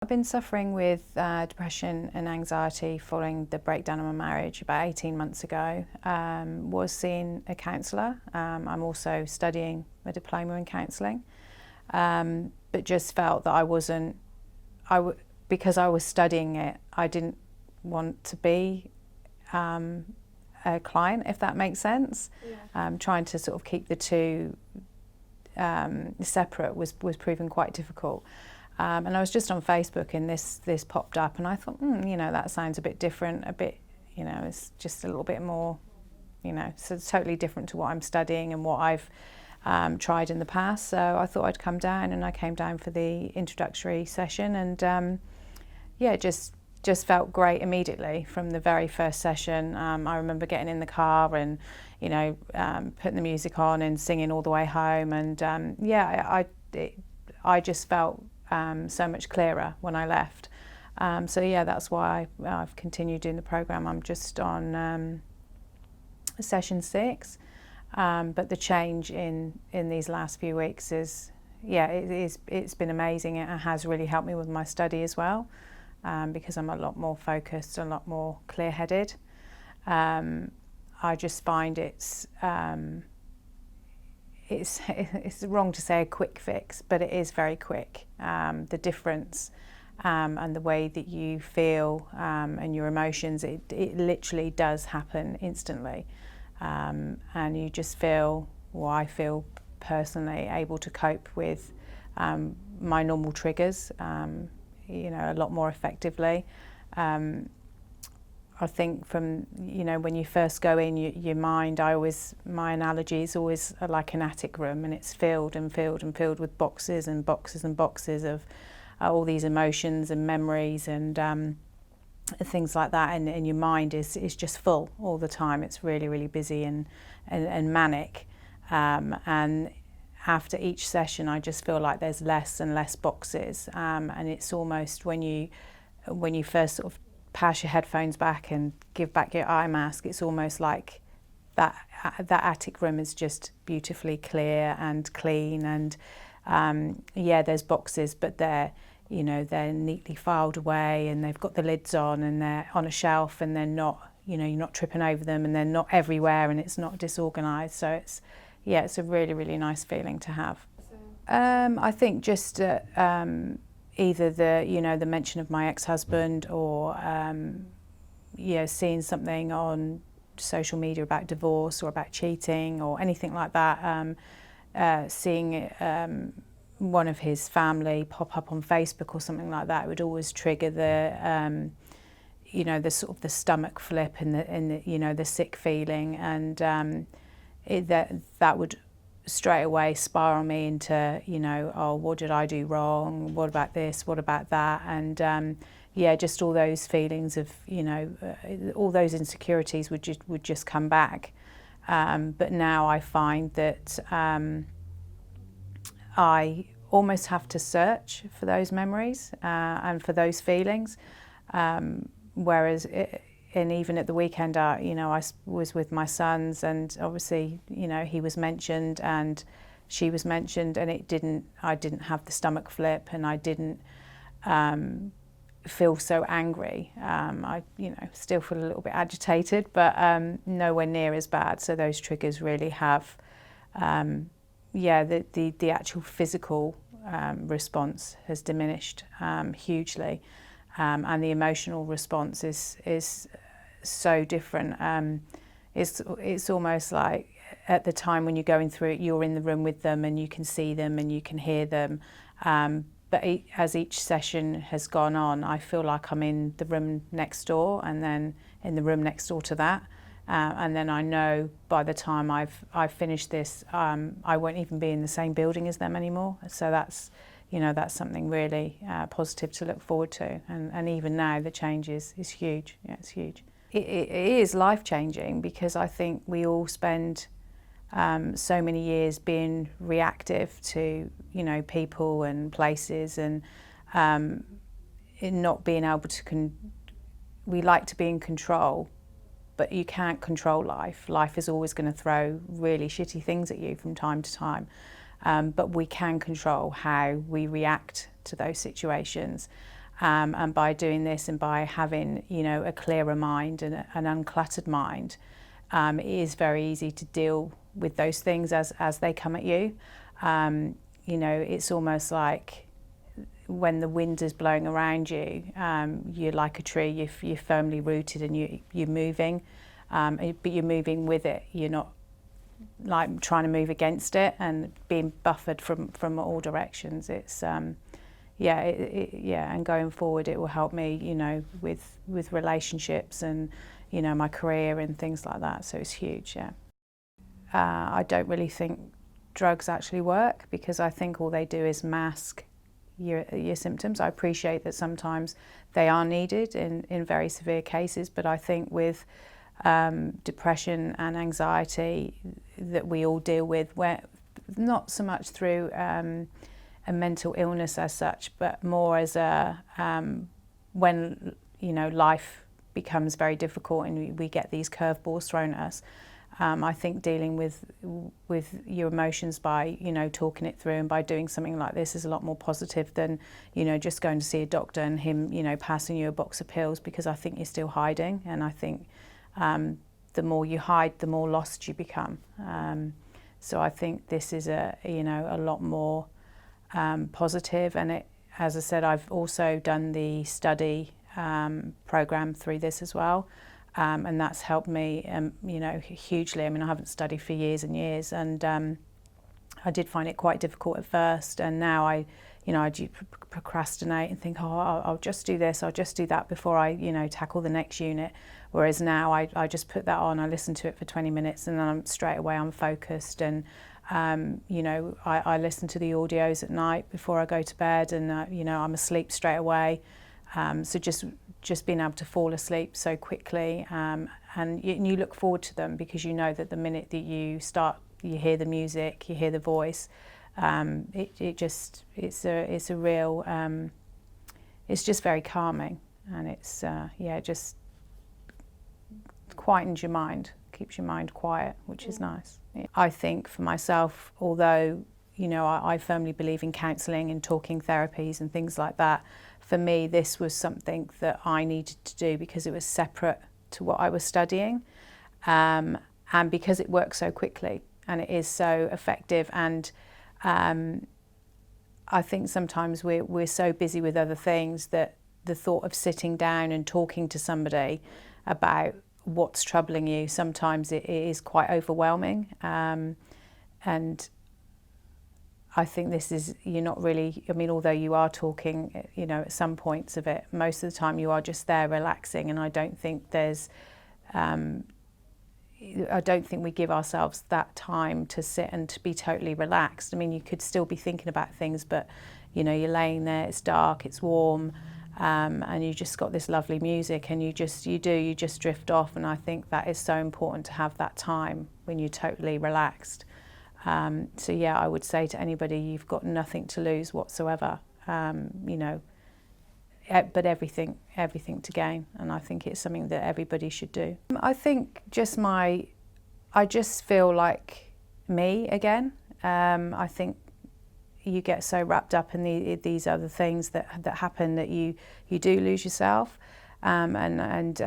I've been suffering with depression and anxiety following the breakdown of my marriage about 18 months ago. Was seeing a counsellor. I'm also studying a diploma in counselling, but just felt that because I was studying it, I didn't want to be a client, if that makes sense. Yeah. Trying to sort of keep the two separate was proving quite difficult. And I was just on Facebook and this popped up and I thought, that sounds a bit different, it's just a little bit more, so it's totally different to what I'm studying and what I've tried in the past. So I thought I'd come down, and I came down for the introductory session, and just felt great immediately from the very first session. I remember getting in the car and, putting the music on and singing all the way home, and I just felt so much clearer when I left. That's why I've continued doing the program. I'm just on session 6, but the change in these last few weeks it's been amazing. It has really helped me with my study as well, because I'm a lot more focused, a lot more clear-headed. I just find it's wrong to say a quick fix, but it is very quick. The difference and the way that you feel and your emotions, it literally does happen instantly. And you just feel, I feel personally able to cope with my normal triggers, a lot more effectively. I think from, when you first go in, your mind, my analogy is always like an attic room, and it's filled and filled and filled with boxes and boxes and boxes of all these emotions and memories and things like that, and your mind is just full all the time. It's really, really busy and manic. And after each session, I just feel like there's less and less boxes, and it's almost when you first sort of pass your headphones back and give back your eye mask, it's almost like that attic room is just beautifully clear and clean, and there's boxes, but they're neatly filed away, and they've got the lids on, and they're on a shelf, and they're not, you're not tripping over them, and they're not everywhere, and it's not disorganized. So it's a really, really nice feeling to have. I think just either the mention of my ex-husband, or seeing something on social media about divorce or about cheating or anything like that, seeing one of his family pop up on Facebook or something like that would always trigger the sort of the stomach flip and the sick feeling, and that would straight away spiral me into, what did I do wrong? What about this? What about that? And just all those feelings of, all those insecurities would just come back. But now I find that I almost have to search for those memories and for those feelings. Whereas and even at the weekend, I was with my sons, and obviously, he was mentioned and she was mentioned, and I didn't have the stomach flip, and I didn't feel so angry. I, still feel a little bit agitated, but nowhere near as bad. So those triggers really have, the actual physical response has diminished hugely. And the emotional response is so different. It's almost like at the time when you're going through it, you're in the room with them and you can see them and you can hear them. But as each session has gone on, I feel like I'm in the room next door, and then in the room next door to that. And then I know by the time I've finished this, I won't even be in the same building as them anymore. So that's something really positive to look forward to. And even now, the change is huge. Yeah, it's huge. It is life-changing, because I think we all spend so many years being reactive to, people and places, and in not being able to, we like to be in control, but you can't control life. Life is always going to throw really shitty things at you from time to time. But we can control how we react to those situations. And by doing this and by having, you know, a clearer mind and an uncluttered mind, it is very easy to deal with those things as they come at you. You know, it's almost like when the wind is blowing around you, you're like a tree, you're firmly rooted and you're moving, but you're moving with it. You're not like trying to move against it and being buffered from all directions. It's yeah, and going forward, it will help me, you know, with relationships and, you know, my career and things like that. So it's huge, yeah. I don't really think drugs actually work, because I think all they do is mask your symptoms. I appreciate that sometimes they are needed in very severe cases, but I think with depression and anxiety that we all deal with, where not so much through a mental illness as such, but more as a when, you know, life becomes very difficult and we get these curveballs thrown at us. I think dealing with your emotions by, you know, talking it through and by doing something like this is a lot more positive than, you know, just going to see a doctor and him, you know, passing you a box of pills, because I think you're still hiding, and I think the more you hide, the more lost you become. So I think this is a lot more positive, and it, as I said, I've also done the study program through this as well. And that's helped me, you know, hugely. I mean, I haven't studied for years and years, and I did find it quite difficult at first. And now I do procrastinate and think, oh, I'll just do this, I'll just do that before I, you know, tackle the next unit. Whereas now I just put that on, I listen to it for 20 minutes, and then straight away I'm focused. And you know, I listen to the audios at night before I go to bed, and you know, I'm asleep straight away. So just being able to fall asleep so quickly, and you look forward to them, because you know that the minute that you start, you hear the music, you hear the voice, it's a real, it's just very calming, and it's just quietens your mind, keeps your mind quiet, which is nice. Yeah. I think for myself, although, you know, I firmly believe in counselling and talking therapies and things like that, for me, this was something that I needed to do because it was separate to what I was studying, and because it works so quickly and it is so effective. And I think sometimes we're so busy with other things that the thought of sitting down and talking to somebody about what's troubling you, sometimes it is quite overwhelming. And I think this is, you're not really, I mean, although you are talking, you know, at some points of it, most of the time you are just there relaxing, and I don't think there's, I don't think we give ourselves that time to sit and to be totally relaxed. I mean, you could still be thinking about things, but, you know, you're laying there, it's dark, it's warm, and you just got this lovely music, and you just drift off, and I think that is so important to have that time when you're totally relaxed. So yeah, I would say to anybody, you've got nothing to lose whatsoever, you know, but everything to gain, and I think it's something that everybody should do. I think I just feel like me again. I think you get so wrapped up in these other things that happen that you do lose yourself, and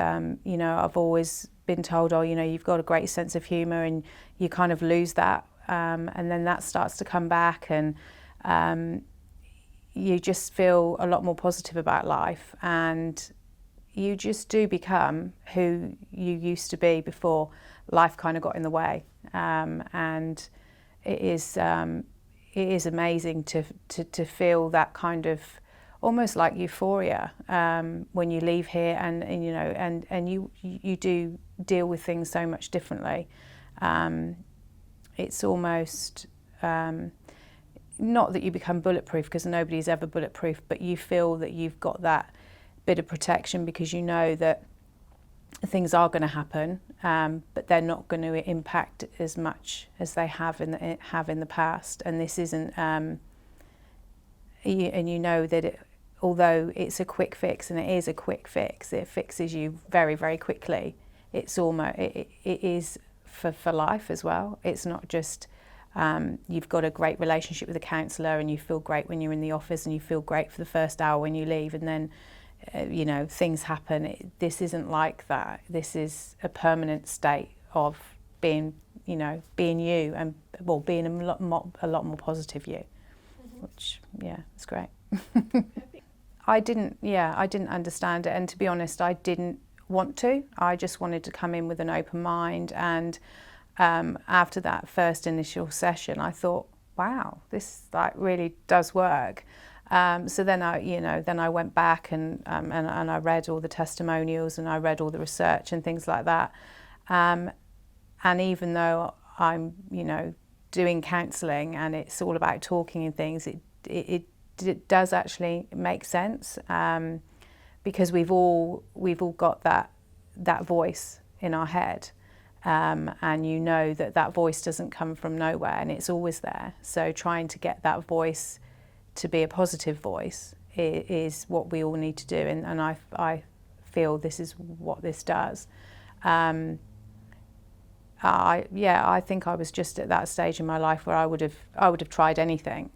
you know, I've always been told, oh, you know, you've got a great sense of humour, and you kind of lose that. And then that starts to come back, and you just feel a lot more positive about life, and you just do become who you used to be before life kind of got in the way. And it is amazing to feel that kind of almost like euphoria when you leave here, and you know, and you do deal with things so much differently. It's almost, not that you become bulletproof, because nobody's ever bulletproof, but you feel that you've got that bit of protection, because you know that things are going to happen, but they're not going to impact as much as they have in the past. And this isn't, and you know that although it's a quick fix, and it is a quick fix, it fixes you very, very quickly. It's almost, it is for life as well. It's not just You've got a great relationship with a counsellor, and you feel great when you're in the office, and you feel great for the first hour when you leave, and then you know, things happen. This isn't like that. This is a permanent state of being, you know, being you, and well, being a lot more positive you, which, yeah, it's great. I didn't understand it, and to be honest, I didn't want to. I just wanted to come in with an open mind, and after that first initial session, I thought, wow, this like really does work. So then I went back and I read all the testimonials, and I read all the research and things like that. And even though I'm, you know, doing counselling and it's all about talking and things, it does actually make sense, because we've all got that voice in our head, and you know that voice doesn't come from nowhere, and it's always there. So trying to get that voice to be a positive voice is what we all need to do, and I feel this is what this does. I think I was just at that stage in my life where I would have tried anything,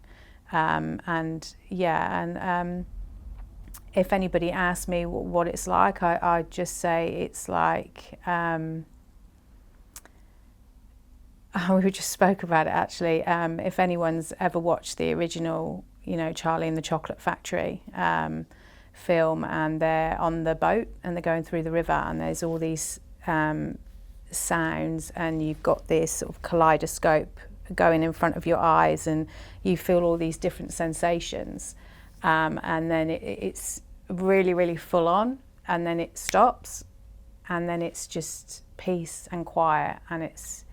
if anybody asks me what it's like, I just say it's like, we just spoke about it actually. If anyone's ever watched the original, you know, Charlie and the Chocolate Factory film, and they're on the boat and they're going through the river, and there's all these sounds, and you've got this sort of kaleidoscope going in front of your eyes, and you feel all these different sensations, and then it's really, really full on, and then it stops, and then it's just peace and quiet, and it's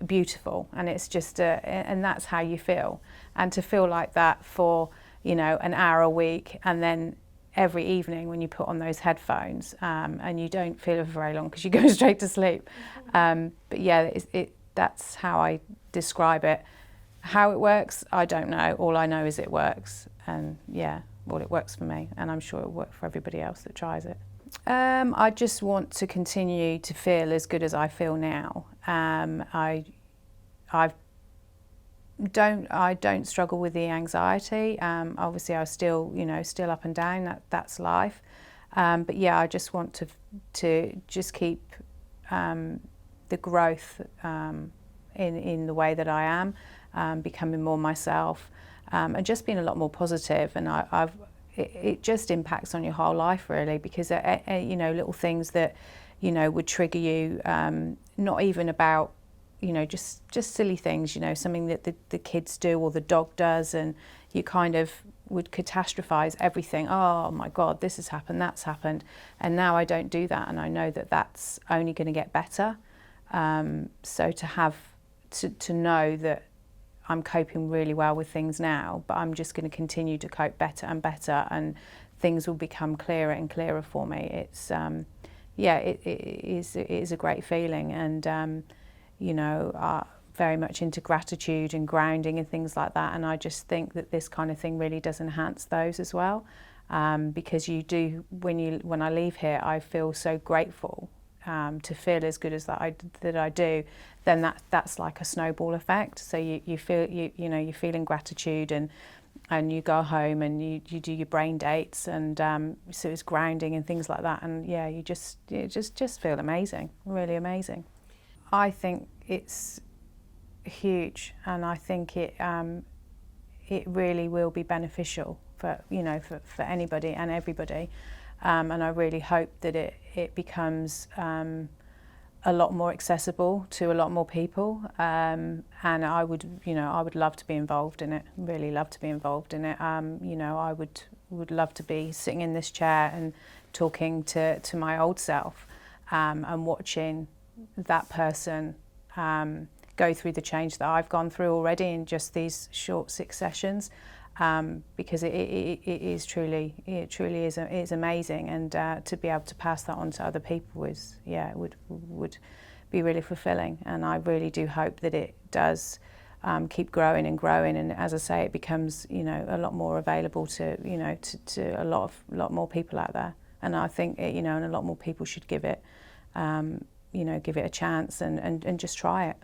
beautiful, and it's just and that's how you feel. And to feel like that for, you know, an hour a week, and then every evening when you put on those headphones, and you don't feel it for very long because you go straight to sleep. But yeah, that's how I describe it. How it works, I don't know. All I know is it works, and yeah, well, it works for me, and I'm sure it'll work for everybody else that tries it. I just want to continue to feel as good as I feel now. I don't struggle with the anxiety. Obviously, I was still up and down. That's life. But yeah, I just want to just keep the growth in the way that I am, becoming more myself, and just being a lot more positive. And it just impacts on your whole life really, because you know, little things that, you know, would trigger you, not even about, you know, just silly things, you know, something that the kids do or the dog does, and you kind of would catastrophize everything. Oh my God, this has happened, that's happened. And now I don't do that, and I know that that's only going to get better. So to know that I'm coping really well with things now, but I'm just going to continue to cope better and better, and things will become clearer and clearer for me. It's it is a great feeling, and you know, very much into gratitude and grounding and things like that. And I just think that this kind of thing really does enhance those as well, because you do, when I leave here, I feel so grateful to feel as good as that I do. Then that's like a snowball effect. So you feel you're feeling gratitude, and you go home and you do your brain dates, and so it's grounding and things like that. And yeah, you just feel amazing, really amazing. I think it's huge, and I think it really will be beneficial for anybody and everybody, and I really hope that it becomes a lot more accessible to a lot more people, and I would love to be involved in it. Really love to be involved in it. I would love to be sitting in this chair and talking to my old self, and watching that person go through the change that I've gone through already in just these short 6 sessions, because it truly is amazing, and to be able to pass that on to other people would be really fulfilling. And I really do hope that it does keep growing and growing, and as I say, it becomes a lot more available to a lot more people out there. And I think and a lot more people should give it a chance and just try it.